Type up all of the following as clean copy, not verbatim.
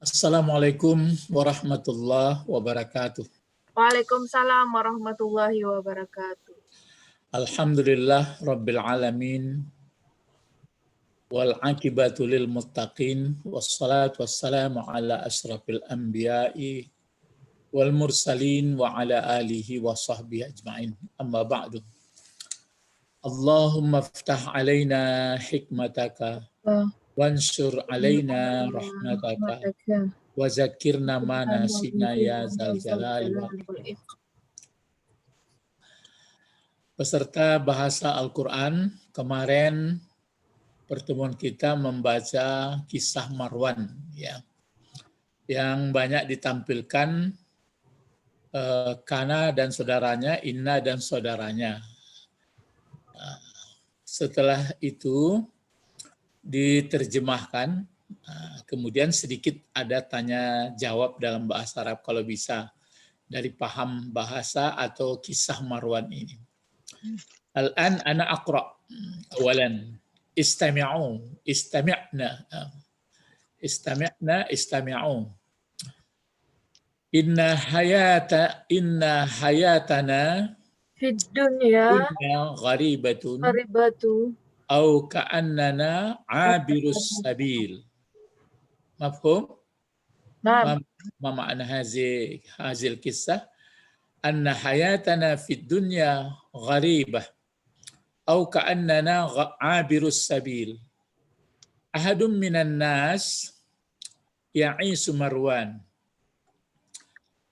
Assalamualaikum warahmatullahi wabarakatuh. Waalaikumsalam warahmatullahi wabarakatuh. Alhamdulillah rabbil alamin wal aqibatu lil muttaqin wassalatu wassalamu ala asyrafil anbiya'i wal mursalin wa ala alihi wa sahbihi ajma'in. Amma ba'du. Allahumma iftah alaina hikmataka wansur alaina rahmataka wa zakirna ma nasina ya zal jalali wal ikram. Peserta bahasa Al-Quran, kemarin pertemuan kita membaca kisah Marwan, ya, yang banyak ditampilkan Kana dan saudaranya, Inna dan saudaranya. Setelah itu diterjemahkan, kemudian sedikit ada tanya jawab dalam bahasa Arab kalau bisa, dari paham bahasa atau kisah Marwan ini. Al-an ana aqra. Awalan istami'u, istami'na. Istami'u. Inna hayatana Fid dunya gharibatun gharibatu. au ka'annana 'abirus sabil. Mafhum? Naam. Ma ma'na hazil kisah? Anna hayatana fid dunya gharibah au ka'annana 'abirus sabil. Ahadun minan nas ya'isu Marwan.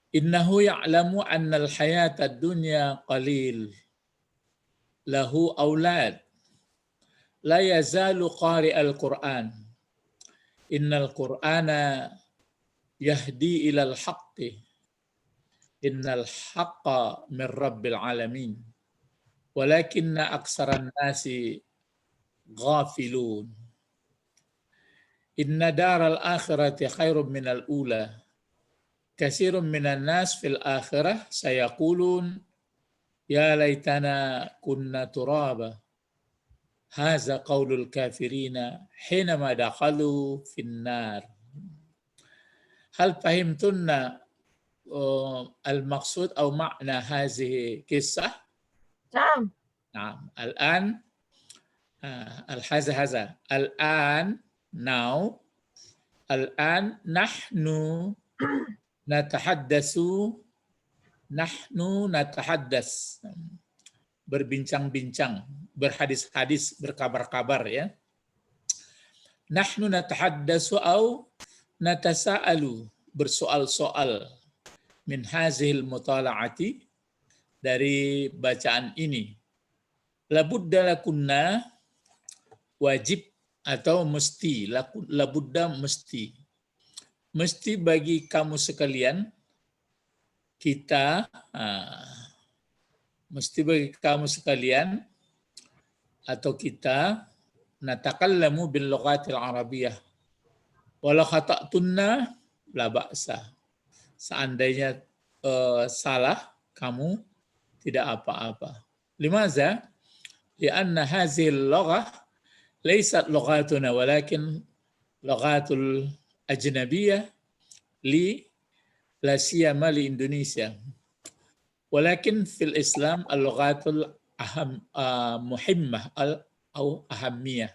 Innahu ya'lamu anna al-hayata ad-dunya qalil. Lahu aulad. La yazalu qari al-Qur'an. Innal Qur'ana yahdi ilal haqqi. Innal haqqa min rabbil alamin. Walakinna aksaran nasi ghafilun. Inna daral akhirati khairum minal ula. Katsirun minan nas fil akhirah sayaqulun ya laitana kunna turaba. Hadza qaulul kafirina hinama dakhalu finnar. Hal fahimtunna al-maqsud atau makna hadhihi kisah? Naam. Naam. Al-an al-haza. Al-an, now. Al-an nahnu natahaddas, berbincang-bincang, berhadis-hadis, berkabar-kabar, ya. Nahnu natahaddasu au natasa'alu, bersoal-soal, min hazil mutala'ati, dari bacaan ini. Labudda lakunna, wajib atau mesti, labudda mesti. Mesti bagi kamu sekalian, kita, mesti bagi kamu sekalian, atau kita, natakallamu bil lughatil arabiyyah. Walau khata'tunna la ba'sa. Seandainya salah, kamu tidak apa-apa. Limaza? Lianna hazil lughah laysat lughatuna walakin lughatul ajnabiyah li la siyama li Indonesia. Walakin fil Islam al-lughatul muhimmah atau ahammiyah.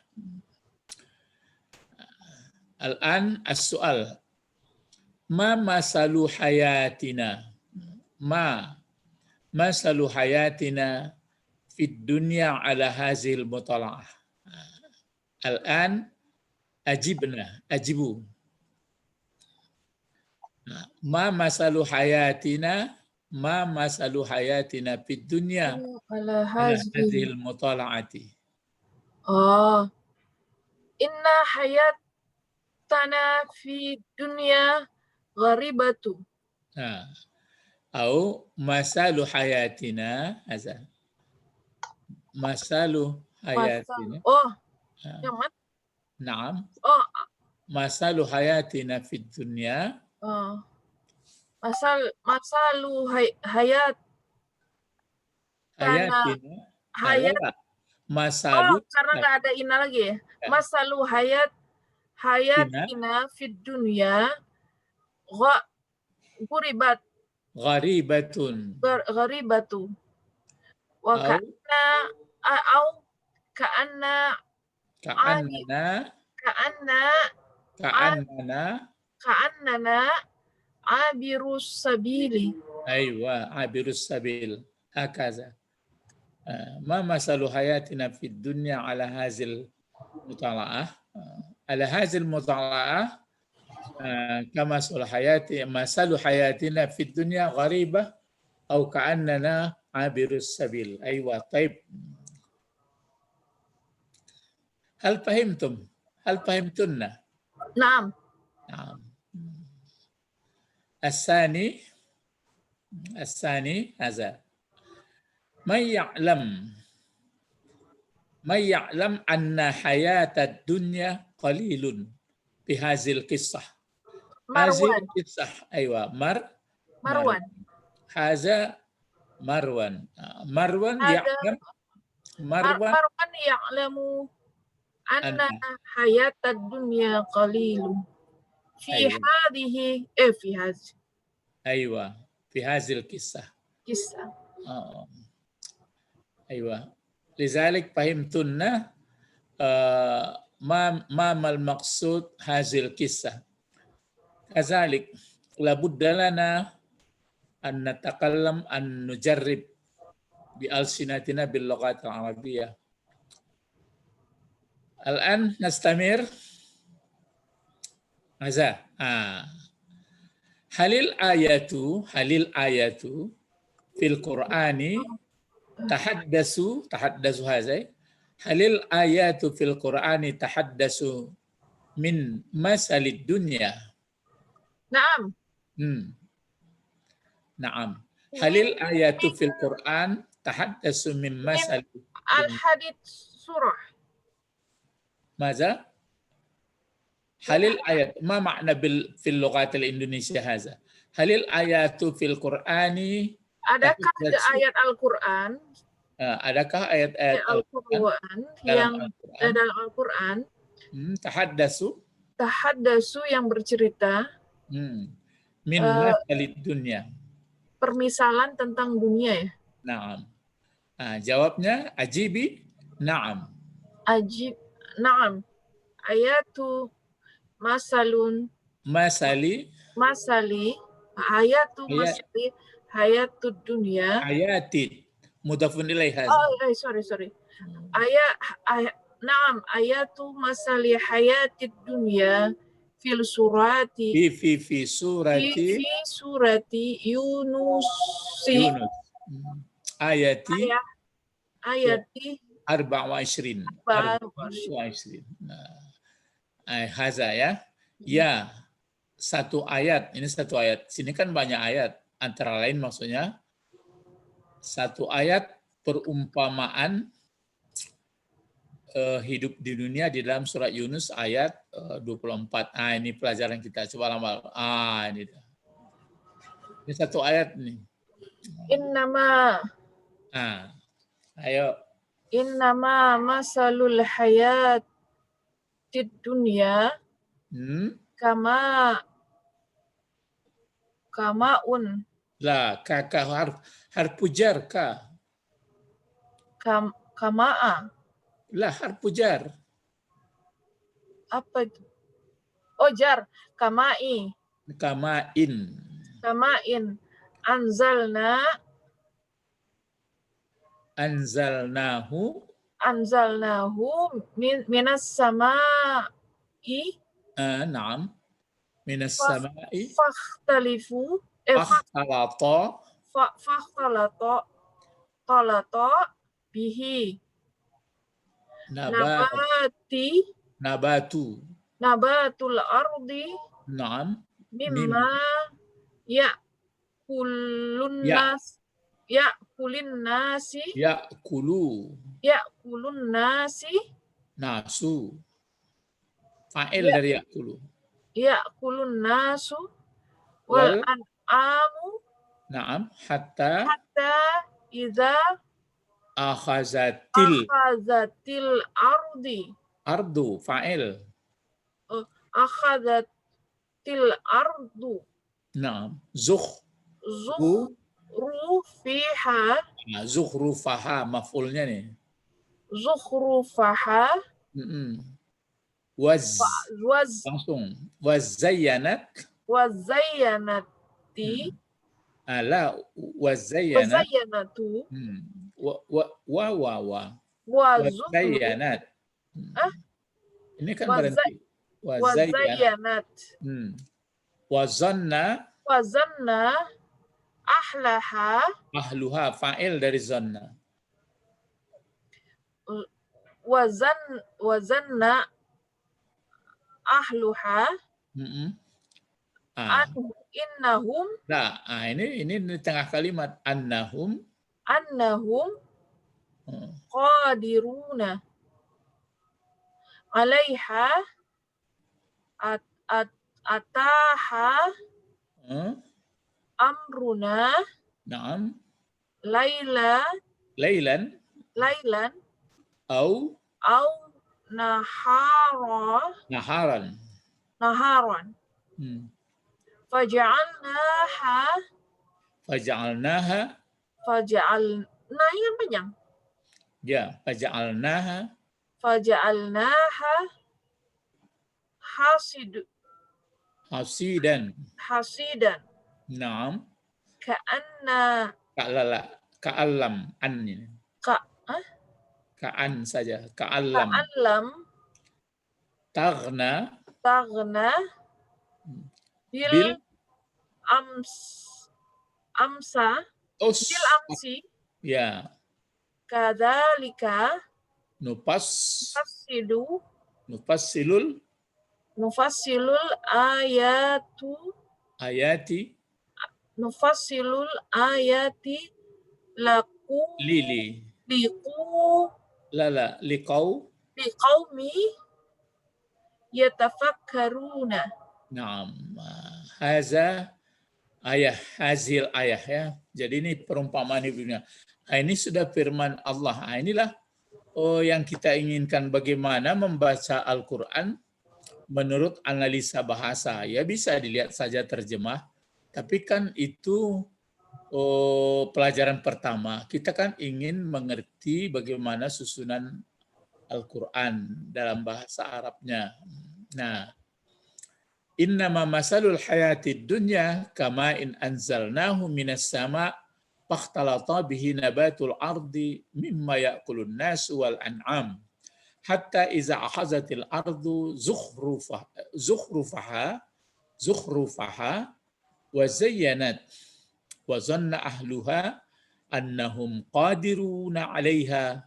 Al-an as-su'al. Ma masalu hayatina? Ma masalu hayatina fid dunya ala hazil mutala'ah. Al-an ajibu. Ma masalu hayatina fid dunya Ala ala hazil. hadhil mutala'ati. Inna hayatana fi dunya gharibatu. Au masalu hayatina haza. Masalu hayatina. Yang mana? Naam. Masalu hayatina fid dunya. Masalu hayat. Hayatina. Hayat. Masalu. Karena nggak ada ina lagi ya. Masalu hayatina fid dunya Gha- Guribat. Gharibatun. Gharibatu. Wa Au ka'anna abi ka'annana ka'anna ka'annana ka'annana abirus sabili. aywa abirus sabil hakaza. ما مثل حياتنا في الدنيا على هذه المطالعة على هذه المطالعة مثل حياتنا في الدنيا غريبة أو كأننا عابر السبيل. أيوة طيب هل فهمتم؟ هل فهمتن؟ Naam. نعم. الثاني هذا من يعلم أن حياة الدنيا قليل بهذه القصة. هذه Marwan. القصة أيوة Marwan. هذا مروان Ada يعلم مروان Marwan ya'lamu أن anna hayatad dunya qalilun fi أيوة hadhihi fi hadhihi أيوة في هذه القصة kisah. أيوة لذلك فهمتن ما المقصود هذه القصة. كذلك لابد لنا أن نتكلم أن نجرب بألسنتنا باللغات العربية. الآن نستمر. ماذا؟ هل الآيات في القرآن تحدث هذا؟ هل الآيات في القرآن تحدث من مثل الدنيا؟ Naam. نعم. هل الآيات في القرآن تحدث من مثل Al-Hadid surah. ماذا؟ هل الآيات ما معنى في اللغات الإندونيسية هذا؟ هل الآيات في القرآن Adakah ada ayat Al-Quran? adakah ayat-ayat Al-Quran dalam yang Al-Quran dalam Al-Quran tahaddasu yang bercerita min masalid dunya, permisalan tentang dunia ya. Naam. Jawabnya ajibi na'am. Na'am. Ayatu masali hayatud dunya. Ayatit mudhafun ilaih hadza. Sorry. Na'am ayatu masali hayatid dunya fil surati fi surati Yunus ayati 24. Haza ya satu ayat, ini satu ayat, sini kan banyak ayat, antara lain maksudnya satu ayat perumpamaan hidup di dunia di dalam surat Yunus ayat 24. Ini pelajaran kita, coba lama. Ini satu ayat nih. Ayo. Innama masalul hayatid dunya kamaun. Lah, kakak harfu jar ka. Kama'a. Lah, harfu jar. Apa itu? Oh, jar. Kama'in. Anzalnahu minas sama'i. Naam. Minas sama'i. Fakhtalifu. Fakhtalato bihi. Nabatul ardi. Naam. Mimma ya'kulun nasi. Nasu. Fa'il dari ya'kulu. Ya'kulun nasu wal an'amu. Naam, hatta idza akhazatil ardu fa'il. Akhazatil ardu Naam. Zukhru. zukhrufiha Nah, zukhrufaha maf'ulnya nih. zukhrufaha Mm-mm. Waz. waz Langsung. Wazayyanat. wazayyanati Ala. Wazayyanat. wazayyanatu Wa. wazukru Wazayyanat. ah Ini kan wazay berhenti. Wazayyanat. wazayyanat Wazanna. wazanna ahlaha Ahluha. Fa'il dari zanna. wazanna ahluha Mm-mm. Ah. innahum Nah, ini di tengah kalimat annahum qadiruna alaiha ataha amruna Naam. laylan Au au naharan Faja'alnaha. faja'alna ini kan panjang Ya, faja'alnaha hasidan. Naam. Ka'allam an ini. Ka'an saja. Ka'allam. Taghna bil amsi ya. kadzalika nufassilul ayati laku liqaumi yatafakkaruna. Naam. Hazil ayah ya. Jadi ini perumpamaan hidupnya. Ini sudah firman Allah. Inilah yang kita inginkan, bagaimana membaca Al-Quran menurut analisa bahasa. Ya bisa dilihat saja terjemah. Tapi kan itu pelajaran pertama. Kita kan ingin mengerti bagaimana susunan Al-Quran dalam bahasa Arabnya. Nah, innama masalul hayatid dunya kama in anzalnahu minas sama fakhtalata bihi nabatul ardi mimma ya'kulun nasu wal an'am hatta iza akhazatil ardu zukhrufaha wa zayyanat wa zanna ahluha annahum qadiruna 'alaiha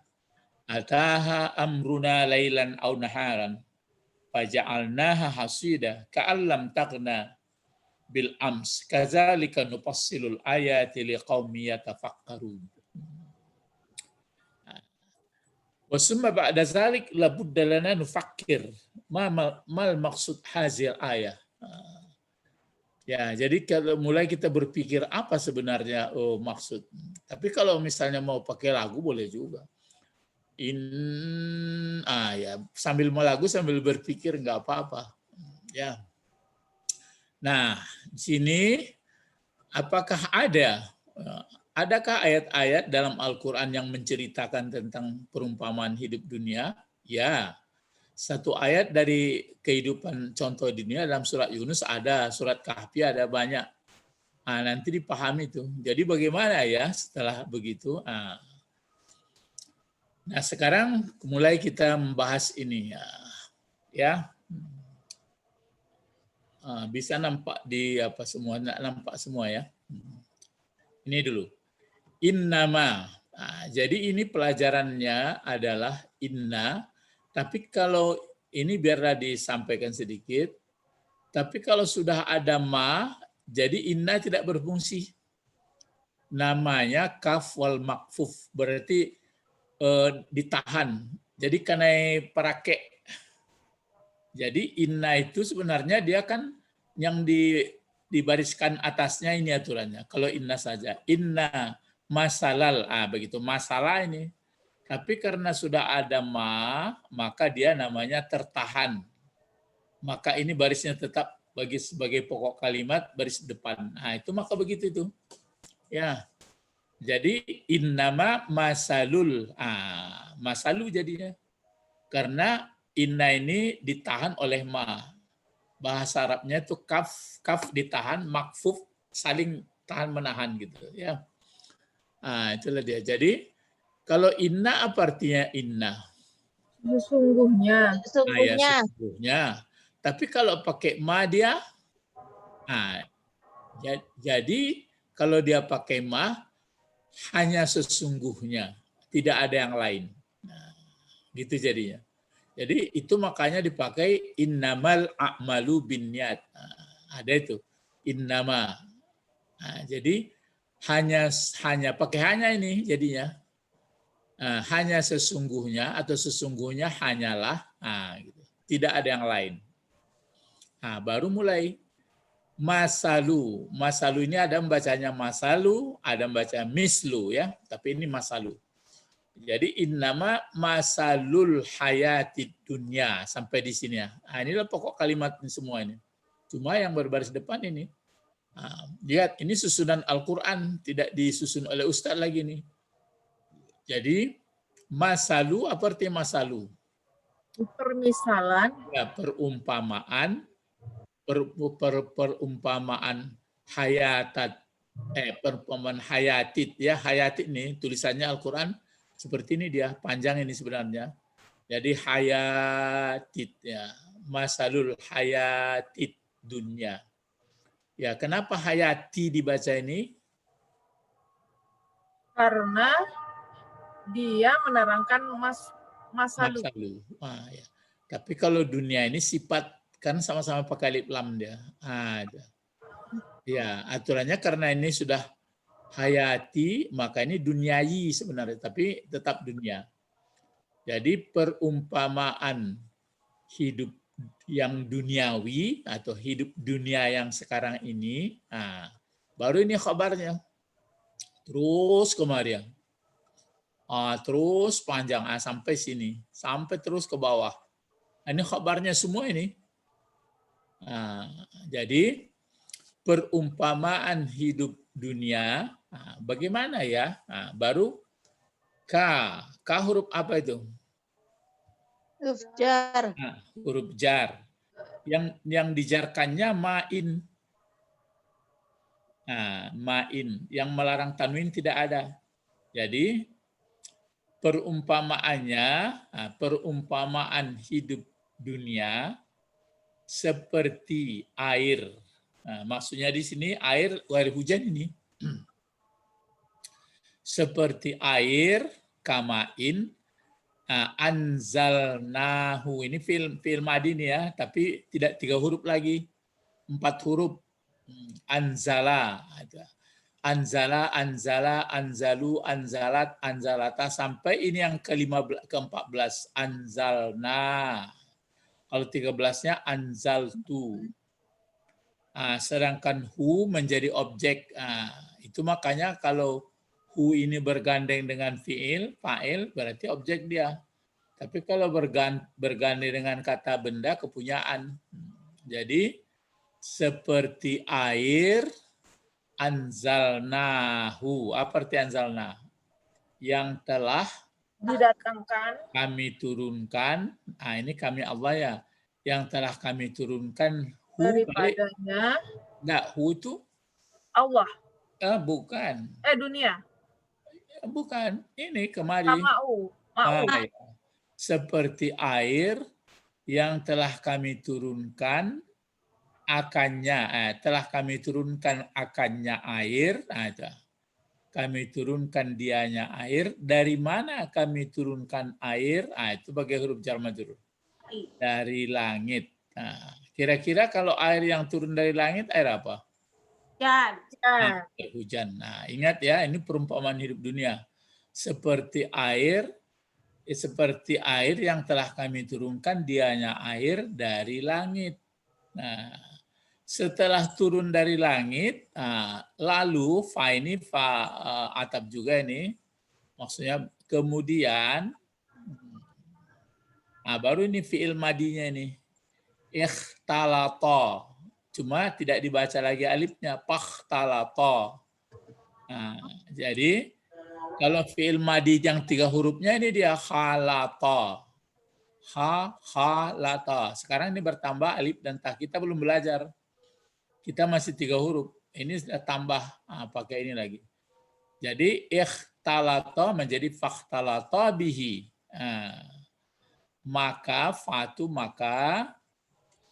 ataha amruna lailan aw naharan faja'alnaha hasida ka'allam taghna bil ams kadzalika nufassilul ayati liqaumi yatafakkarun. Wa summa ba'da zalik labudda lana nufakkir mal maksud hazil ayah. Ya, jadi kalau mulai kita berpikir apa sebenarnya maksud. Tapi kalau misalnya mau pakai lagu boleh juga. Ya sambil mau lagu sambil berpikir nggak apa-apa. Ya. Nah, di sini apakah adakah ayat-ayat dalam Al-Qur'an yang menceritakan tentang perumpamaan hidup dunia? Ya. Satu ayat dari kehidupan contoh dunia dalam surat Yunus ada, surat Kahfi ada banyak. Nah, nanti dipahami itu. Jadi bagaimana ya setelah begitu? Nah, sekarang mulai kita membahas ini ya. Bisa nampak di apa semua, nampak semua ya. Ini dulu. Innama. Jadi ini pelajarannya adalah inna. Tapi kalau ini biarlah disampaikan sedikit. Tapi kalau sudah ada ma, jadi inna tidak berfungsi. Namanya kaf wal makfuf. Berarti ditahan. Jadi karena perake. Jadi inna itu sebenarnya dia kan yang dibariskan atasnya ini aturannya. Kalau inna saja. Inna masalal. Begitu masalah ini. Tapi karena sudah ada ma, maka dia namanya tertahan. Maka ini barisnya tetap bagi sebagai pokok kalimat baris depan. Nah, itu maka begitu itu. Ya. Jadi innama masalul. Masalu jadinya. Karena inna ini ditahan oleh ma. Bahasa Arabnya itu kaf ditahan, makfuf saling tahan menahan gitu ya. Itulah dia. Jadi kalau inna apa artinya inna? Sesungguhnya. Ya Sesungguhnya. sesungguhnya. Tapi kalau pakai ma dia, jadi kalau dia pakai ma hanya sesungguhnya, tidak ada yang lain. Nah, gitu jadinya. Jadi itu makanya dipakai innamal a'malu binniyat. Ada itu innama. Jadi hanya pakai hanya ini jadinya. Hanya sesungguhnya atau sesungguhnya hanyalah. Gitu. Tidak ada yang lain. Baru mulai masalu. Masalu ini ada membacanya masalu, ada membaca mislu ya, tapi ini masalu. Jadi innama masalul hayatid dunya sampai di sini ya. Inilah pokok kalimat ini semua ini. Cuma yang berbaris depan ini. Lihat ini susunan Al-Qur'an, tidak disusun oleh ustaz lagi nih. Jadi masalu apa artinya masalu? Permisalan. Ya, perumpamaan perumpamaan perumpamaan hayatid ya, hayatid nih tulisannya Al-Qur'an seperti ini dia, panjang ini sebenarnya. Jadi hayatid ya, masalul hayatid dunya. Ya, kenapa hayati dibaca ini? Karena dia menerangkan masalu. Ya. Tapi kalau dunia ini sifat kan sama-sama pakai alif lam dia. Ya, aturannya karena ini sudah hayati, maka ini duniayi sebenarnya, tapi tetap dunia. Jadi perumpamaan hidup yang duniawi atau hidup dunia yang sekarang ini, baru ini kabarnya. Terus kemarin. Terus panjang sampai sini, sampai terus ke bawah. Ini kabarnya semua ini. Jadi perumpamaan hidup dunia, bagaimana ya? Baru K huruf apa itu? Huruf jar. Huruf jar. Yang dijarkannya ma'in. Ma'in. Yang melarang tanwin tidak ada. Jadi perumpamaannya, perumpamaan hidup dunia seperti air. Maksudnya di sini air hujan ini. Seperti air, kamain, anzalnahu. Ini film adin ya, tapi tidak 3 huruf lagi, 4 huruf. Anzala. Anzala, anzala, anzalu, anzalat, anzalata, sampai ini yang ke-14, anzalna. Kalau 13-nya anzaltu. Sedangkan hu menjadi objek. Itu makanya kalau hu ini bergandeng dengan fiil, fa'il, berarti objek dia. Tapi kalau bergandeng dengan kata benda, kepunyaan. Jadi seperti air, anzalnahu. Apa arti anzalna? Yang telah didatangkan, kami turunkan. Ini kami Allah ya. Yang telah kami turunkan daripadanya. Enggak, hu itu Allah. Bukan. Dunia. Bukan. Ini kemari. Ma'u. Ya. Seperti air yang telah kami turunkan akannya. Telah kami turunkan akannya air. Itu. Kami turunkan dianya air. Dari mana kami turunkan air? Itu bagai huruf jar majrur. Dari langit. Kira-kira kalau air yang turun dari langit, air apa? Hujan. Ingat ya, ini perumpamaan hidup dunia. Seperti air yang telah kami turunkan dianya air dari langit. Setelah turun dari langit, lalu fa ini atap juga ini, maksudnya kemudian, baru ini fi'il madinya ini, ikhtalata, cuma tidak dibaca lagi alifnya, fakhtalata. Nah, jadi kalau fi'il madi yang 3 hurufnya ini dia khalata. Khalata. Sekarang ini bertambah alif dan ta. Kita belum belajar. Kita masih 3 huruf. Ini sudah tambah pakai ini lagi. Jadi ikhtalata menjadi fakhtalata bihi. Maka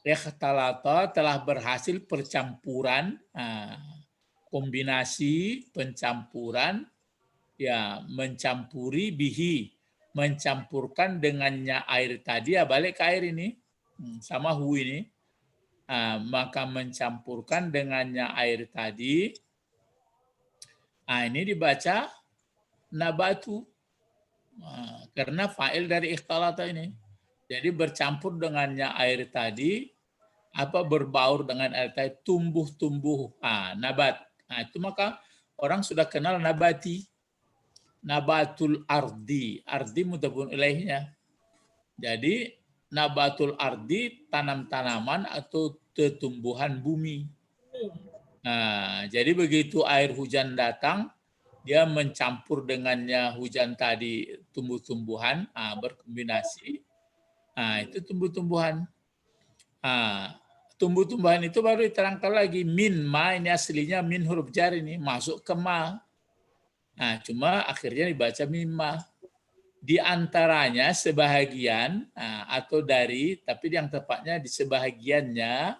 ikhtalata telah berhasil percampuran, kombinasi pencampuran, ya mencampuri bihi, mencampurkan dengannya air tadi, ya balik ke air ini sama hu ini, maka mencampurkan dengannya air tadi, ini dibaca nabatu, karena fa'il dari ikhtalata ini. Jadi bercampur dengannya air tadi, berbaur dengan air tadi, tumbuh-tumbuh, nabat. Itu maka orang sudah kenal nabati. Nabatul ardi, ardi mudhafun ilaihnya. Jadi nabatul ardi, tanam-tanaman atau tumbuhan bumi. Jadi begitu air hujan datang, dia mencampur dengannya hujan tadi tumbuh-tumbuhan, berkombinasi. Itu tumbuh-tumbuhan. Tumbuh-tumbuhan itu baru diterangkan lagi, min ma, ini aslinya min huruf jar ini masuk ke ma. Cuma akhirnya dibaca mimma. Di antaranya sebahagian atau dari, tapi yang tepatnya di sebahagiannya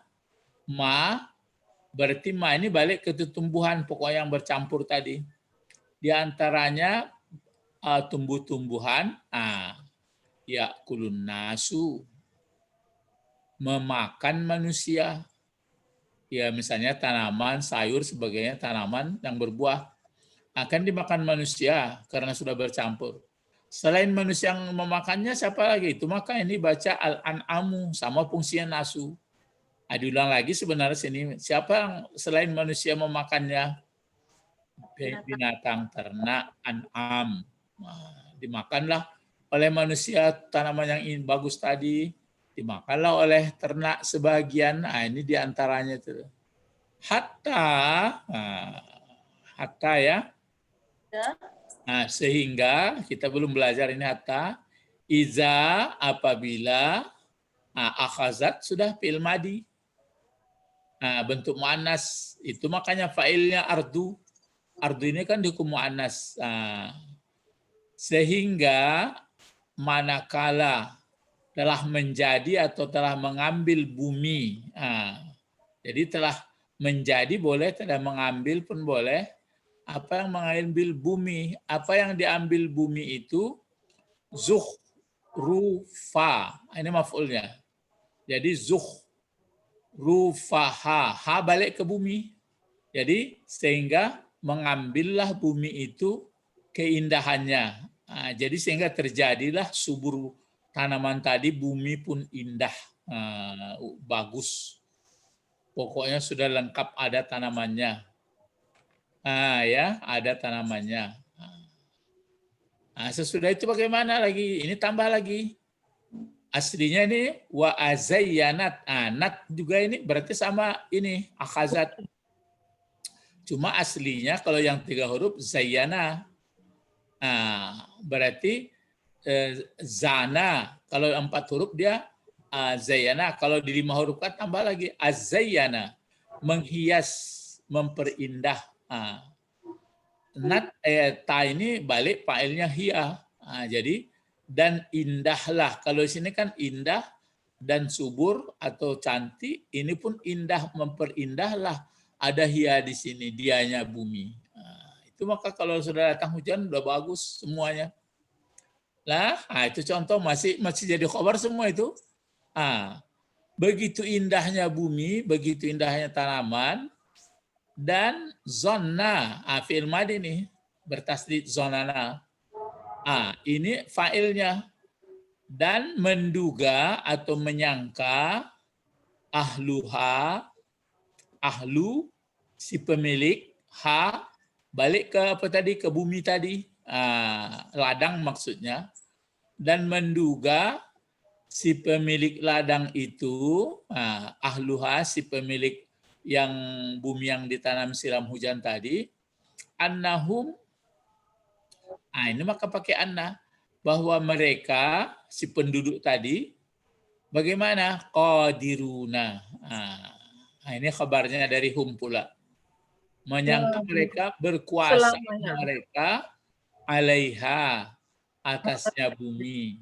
ma, berarti ma ini balik ke tumbuhan pokoknya yang bercampur tadi. Di antaranya tumbuh-tumbuhan, yakulun nasu, memakan manusia. Ya misalnya tanaman, sayur sebagainya, tanaman yang berbuah akan dimakan manusia karena sudah bercampur. Selain manusia yang memakannya, siapa lagi? Itu maka ini baca al-an'amu sama fungsinya nasu. Diulang lagi sebenarnya sini, siapa yang selain manusia memakannya? Binatang, ternak, an'am. Dimakanlah oleh manusia tanaman yang bagus tadi, dimakanlah oleh ternak sebagian. Ini diantaranya itu. Hatta ya. Sehingga kita belum belajar ini hatta. Iza apabila akhazat sudah fi'il madi. Bentuk muannas itu makanya fa'ilnya ardu. Ardu ini kan dihukum muannas. Sehingga manakala telah menjadi atau telah mengambil bumi. Jadi telah menjadi boleh, telah mengambil pun boleh. Apa yang mengambil bumi? Apa yang diambil bumi itu zuhrufa. Ini maf'ulnya. Jadi zuhrufaha. Ha balik ke bumi. Jadi sehingga mengambillah bumi itu keindahannya. Jadi sehingga terjadilah subur tanaman tadi, bumi pun indah, bagus. Pokoknya sudah lengkap ada tanamannya. Ya, ada tanamannya. Sesudah itu bagaimana lagi? Ini tambah lagi. Aslinya ini wa azayyanat. Nat juga ini berarti sama ini akhazat. Cuma aslinya kalau yang 3 huruf zayyana. Berarti zana. Kalau 4 huruf dia zayyana. Kalau di 5 huruf kan tambah lagi azayyana. Menghias, memperindah. Ta ini balik fa'ilnya hiya. Jadi dan indahlah. Kalau di sini kan indah dan subur atau cantik, ini pun indah, memperindahlah. Ada hiya di sini, dianya bumi. Itu maka kalau sudah datang hujan udah bagus semuanya. Itu contoh masih jadi khabar semua itu. Begitu indahnya bumi, begitu indahnya tanaman. Dan zonna, fi'il madi nih, bertasdid zonana. Ini fa'ilnya. Dan menduga atau menyangka ahluha, ahlu si pemilik, balik ke apa tadi, ke bumi tadi, ladang maksudnya. Dan menduga si pemilik ladang itu, ahluha si pemilik yang bumi yang ditanam siram hujan tadi, annahum, ini maka pakai anna, bahwa mereka si penduduk tadi bagaimana qadiruna. Ini kabarnya dari hum pula, menyangka mereka berkuasa Selamanya. mereka alaiha, atasnya bumi,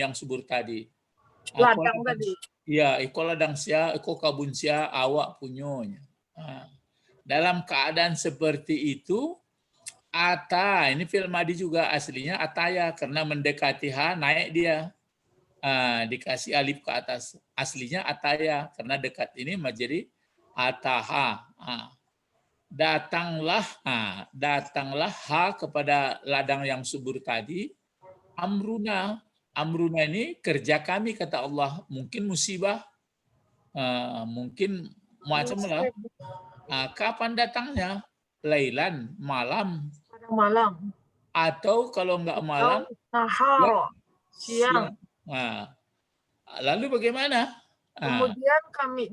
yang subur tadi. Ladang tadi. Ya, iko ladang sia, iko kabun sia, awak punyonya. Dalam keadaan seperti itu, ata, ini fi'il madi juga aslinya ataya, karena mendekati ha, naik dia. Dikasih alif ke atas. Aslinya ataya, karena dekat ini menjadi ataha. Datanglah ha kepada ladang yang subur tadi, amruna. Amruna ini kerja kami, kata Allah. Mungkin musibah, mungkin macamlah. Kapan datangnya? Lailan, malam. Pada malam. Atau kalau enggak malam, Nahar. Siang. Lalu bagaimana? Kemudian kami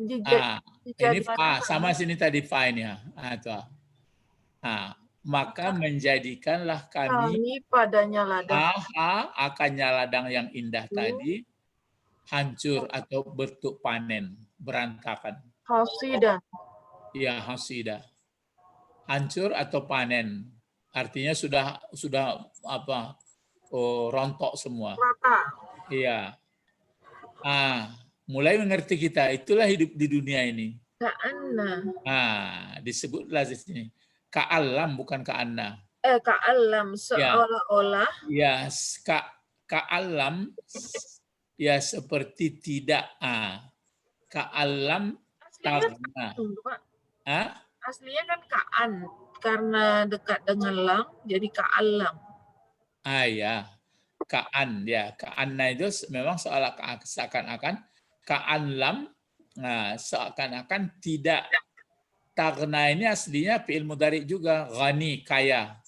Ini sama sini tadi fine-nya. Maka menjadikanlah kami padanya ladang. Akannya ladang yang indah tadi hancur atau bertuk panen, berantakan. Hasidah. Ya, hasidah. Hancur atau panen. Artinya sudah rontok semua. Rata. Iya. Mulai mengerti kita, itulah hidup di dunia ini. Ka'anna. Disebutlah di sini. Ka'alam, bukan ka'anna. Ka'alam, seolah-olah. Ya, ka'alam, ya seperti tidak. Ka'alam, tarna. Aslinya kan ka'an. Karena dekat dengan lam, jadi ka'alam. Ya. Ka'an, ya. Ka'anna itu memang seakan-akan ka'anlam, seakan-akan tidak. Tarna ini aslinya fi'il mudhari juga, ghani, kaya.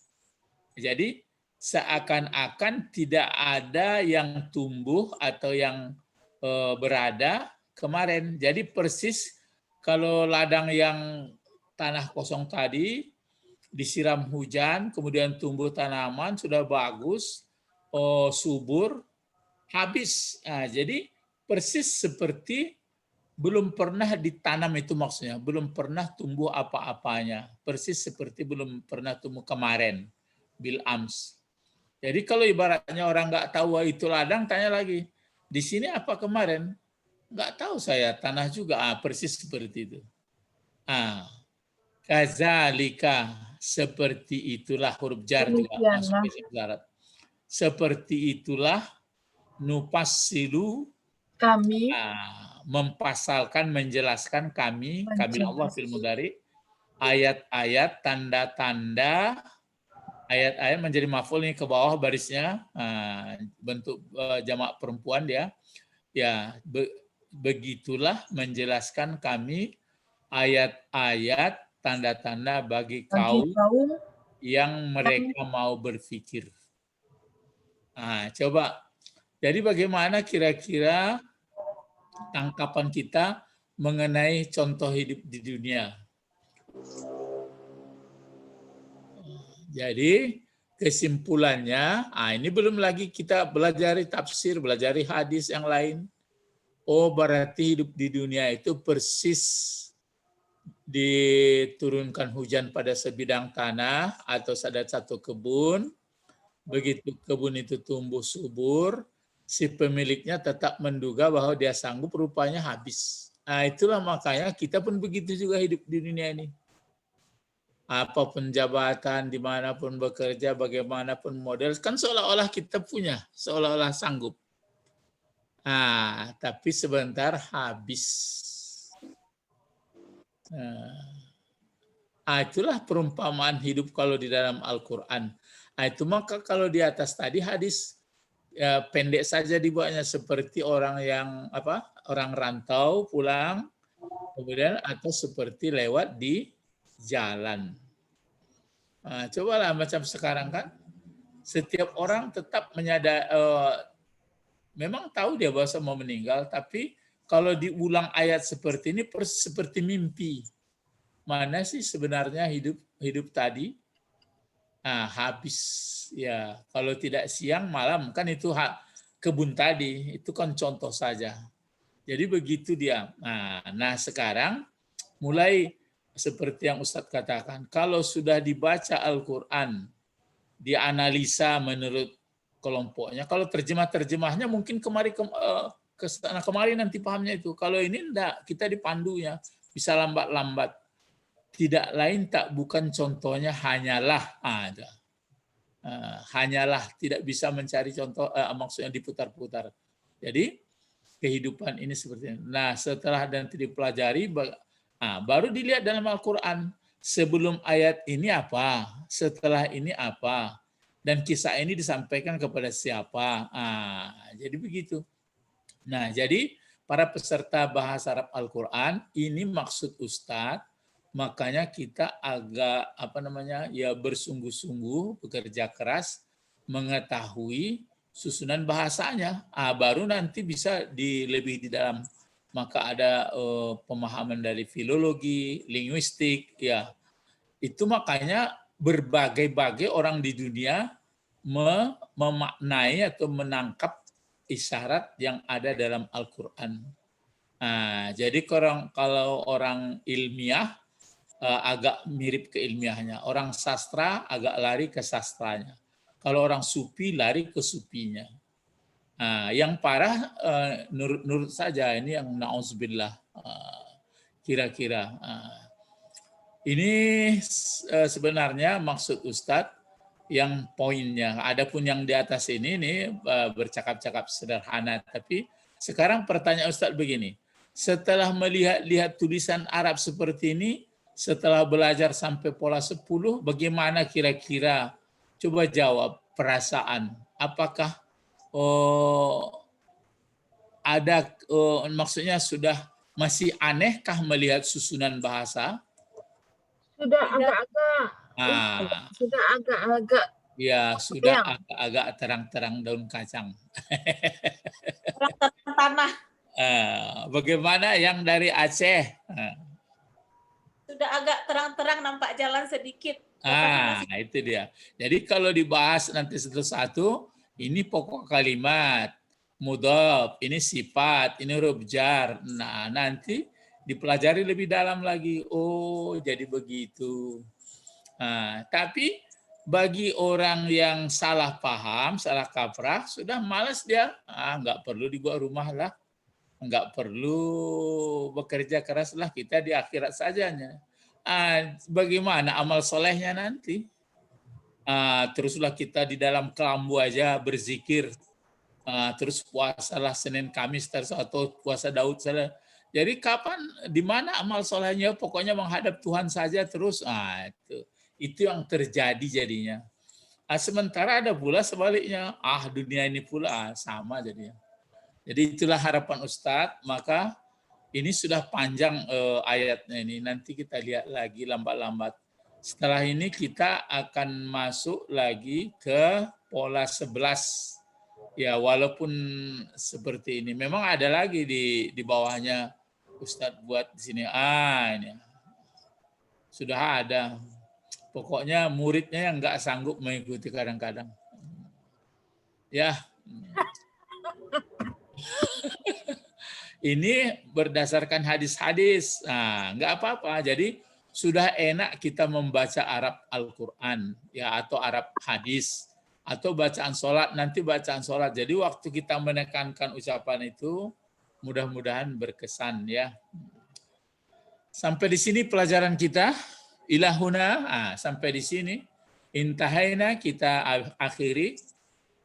Jadi seakan-akan tidak ada yang tumbuh atau yang berada kemarin. Jadi persis kalau ladang yang tanah kosong tadi disiram hujan, kemudian tumbuh tanaman, sudah bagus, subur, habis. Jadi persis seperti belum pernah ditanam, itu maksudnya. Belum pernah tumbuh apa-apanya. Persis seperti belum pernah tumbuh kemarin. Bil ams. Jadi kalau ibaratnya orang nggak tahu itu ladang, tanya lagi, di sini apa kemarin? Nggak tahu saya, tanah juga. Persis seperti itu. Kazalika, seperti itulah, huruf jar juga masuk ke syarat. Seperti itulah, nupassilu, kami mempasalkan, menjelaskan kami Allah fil mudhari, ayat-ayat, tanda-tanda, ayat-ayat menjadi maf'ul nih ke bawah barisnya, bentuk jamak perempuan dia. Ya, begitulah menjelaskan kami ayat-ayat, tanda-tanda bagi kaum yang mereka mau berpikir. Coba. Jadi bagaimana kira-kira tangkapan kita mengenai contoh hidup di dunia? Jadi kesimpulannya, ini belum lagi kita belajari tafsir, belajari hadis yang lain. Berarti hidup di dunia itu persis diturunkan hujan pada sebidang tanah atau satu kebun. Begitu kebun itu tumbuh subur, si pemiliknya tetap menduga bahwa dia sanggup, rupanya habis. Itulah makanya kita pun begitu juga hidup di dunia ini. Apapun jabatan, dimanapun bekerja, bagaimanapun model, kan seolah-olah kita punya, seolah-olah sanggup. Tapi sebentar habis. Itulah perumpamaan hidup kalau di dalam Al-Quran. Itu maka kalau di atas tadi hadis, ya, pendek saja dibuatnya, seperti orang yang orang rantau pulang, kemudian atau seperti lewat di jalan. Cobalah macam sekarang kan, setiap orang tetap menyadari, memang tahu dia bahwa mau meninggal, tapi kalau diulang ayat seperti ini seperti mimpi. Mana sih sebenarnya hidup tadi? Habis ya. Kalau tidak siang malam kan itu kebun tadi, itu kan contoh saja. Jadi begitu dia. Nah sekarang mulai seperti yang Ustadz katakan, kalau sudah dibaca Al-Quran, dianalisa menurut kelompoknya. Kalau terjemahnya mungkin kesana kemari nanti pahamnya itu. Kalau ini enggak, kita dipandunya bisa lambat-lambat. Tidak lain tak bukan contohnya hanyalah ada. Hanyalah tidak bisa mencari contoh, maksudnya diputar-putar. Jadi kehidupan ini seperti ini. Nah setelah nanti dipelajari, baru dilihat dalam Al-Quran. Sebelum ayat ini apa, setelah ini apa, dan kisah ini disampaikan kepada siapa. Jadi begitu. Nah, jadi para peserta bahasa Arab Al-Quran, ini maksud Ustadz, makanya kita agak bersungguh-sungguh, bekerja keras, mengetahui susunan bahasanya. Baru nanti bisa lebih di dalam. Maka ada pemahaman dari filologi, linguistik, ya. Itu makanya berbagai-bagai orang di dunia memaknai atau menangkap isyarat yang ada dalam Al-Quran. Jadi kalau orang ilmiah agak mirip ke ilmiahnya, orang sastra agak lari ke sastranya. Kalau orang sufi lari ke sufinya. Yang parah nurut saja, ini yang na'udzubillah kira-kira. Ini sebenarnya maksud Ustadz yang poinnya. Adapun yang di atas ini bercakap-cakap sederhana. Tapi sekarang pertanyaan Ustadz begini. Setelah melihat tulisan Arab seperti ini, setelah belajar sampai pola 10, bagaimana kira-kira? Coba jawab perasaan. Apakah ada maksudnya sudah masih anehkah melihat susunan bahasa? Sudah agak-agak. Sudah agak-agak. Ya, sudah agak-agak terang-terang daun kacang. Terang tanah. Bagaimana yang dari Aceh? Sudah agak terang-terang, nampak jalan sedikit. Itu dia. Jadi kalau dibahas nanti satu-satu, ini pokok kalimat, mudhaf, ini sifat, ini huruf jar. Nah, nanti dipelajari lebih dalam lagi. Oh, jadi begitu. Tapi bagi orang yang salah paham, salah kaprah, sudah malas dia. Nggak perlu dibawa rumah lah. Nggak perlu bekerja keras lah, kita di akhirat sajanya. Bagaimana amal solehnya nanti? Teruslah kita di dalam kelambu aja berzikir, terus puasalah Senin Kamis atau puasa Daud saja. Jadi kapan, di mana amal solehnya? Pokoknya menghadap Tuhan saja terus. Itu yang terjadi jadinya. Sementara ada pula sebaliknya. Dunia ini pula sama jadinya. Jadi itulah harapan Ustadz. Maka ini sudah panjang ayatnya ini. Nanti kita lihat lagi lambat-lambat. Setelah ini kita akan masuk lagi ke pola 11. Ya, walaupun seperti ini. Memang ada lagi di bawahnya Ustadz buat di sini. Ini. Sudah ada. Pokoknya muridnya yang nggak sanggup mengikuti kadang-kadang. Ya. Ini berdasarkan hadis-hadis. Nggak apa-apa. Jadi sudah enak kita membaca Arab Al-Quran, ya, atau Arab hadis, atau bacaan sholat. Nanti bacaan sholat. Jadi waktu kita menekankan ucapan itu, mudah-mudahan berkesan, ya. Sampai di sini pelajaran kita. Ilahuna, sampai di sini. Intahaina, kita akhiri.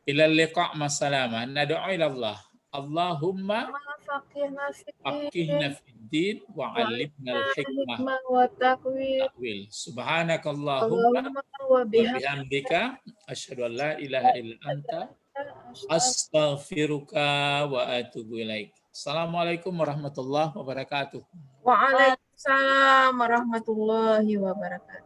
Ilal liqa' masalama. Nad'u ilallah. Allahumma faqihna fiddin wa 'allimnal hikmah wa takwil. Subhanakallahumma wa bihamdika asyhadu an la ilaha illa anta astaghfiruka wa atubu ilaik. Assalamualaikum warahmatullahi wabarakatuh. Waalaikumsalam warahmatullahi wabarakatuh.